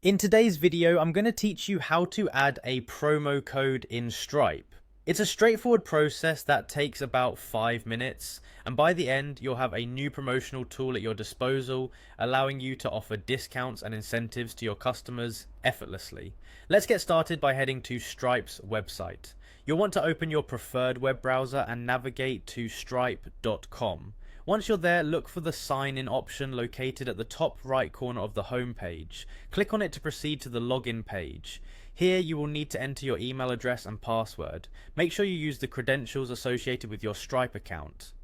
In today's video, I'm going to teach you how to add a promo code in Stripe. It's a straightforward process that takes about 5 minutes, and by the end, you'll have a new promotional tool at your disposal, allowing you to offer discounts and incentives to your customers effortlessly. Let's get started by heading to Stripe's website. You'll want to open your preferred web browser and navigate to stripe.com. Once you're there, look for the sign in option located at the top right corner of the home page. Click on it to proceed to the login page. Here you will need to enter your email address and password. Make sure you use the credentials associated with your Stripe account.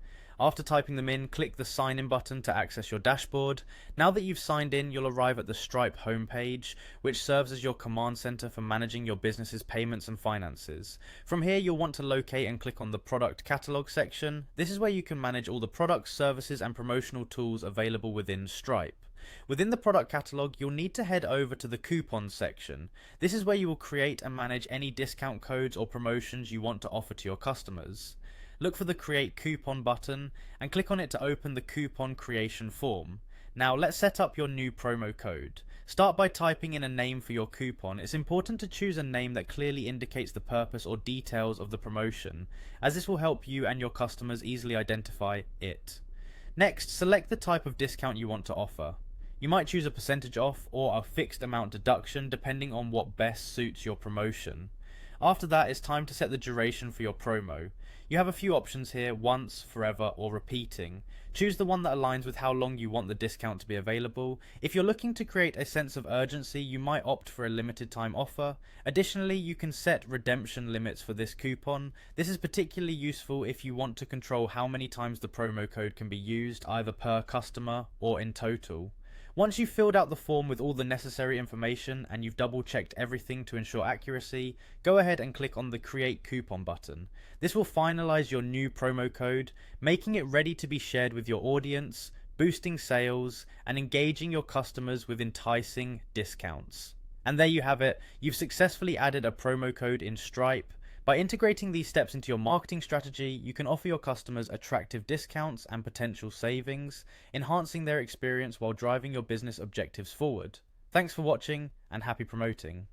After typing them in, click the sign in button to access your dashboard. Now that you've signed in, you'll arrive at the Stripe homepage, which serves as your command center for managing your business's payments and finances. From here, you'll want to locate and click on the product catalog section. This is where you can manage all the products, services, and promotional tools available within Stripe. Within the product catalog, you'll need to head over to the coupons section. This is where you will create and manage any discount codes or promotions you want to offer to your customers. Look for the Create Coupon button and click on it to open the coupon creation form. Now let's set up your new promo code. Start by typing in a name for your coupon. It's important to choose a name that clearly indicates the purpose or details of the promotion, as this will help you and your customers easily identify it. Next, select the type of discount you want to offer. You might choose a percentage off or a fixed amount deduction depending on what best suits your promotion. After that, it's time to set the duration for your promo. You have a few options here: once, forever, or repeating. Choose the one that aligns with how long you want the discount to be available. If you're looking to create a sense of urgency, you might opt for a limited time offer. Additionally, you can set redemption limits for this coupon. This is particularly useful if you want to control how many times the promo code can be used, either per customer or in total. Once you've filled out the form with all the necessary information and you've double checked everything to ensure accuracy, go ahead and click on the Create Coupon button. This will finalize your new promo code, making it ready to be shared with your audience, boosting sales, and engaging your customers with enticing discounts. And there you have it, you've successfully added a promo code in Stripe. By integrating these steps into your marketing strategy, you can offer your customers attractive discounts and potential savings, enhancing their experience while driving your business objectives forward. Thanks for watching and happy promoting.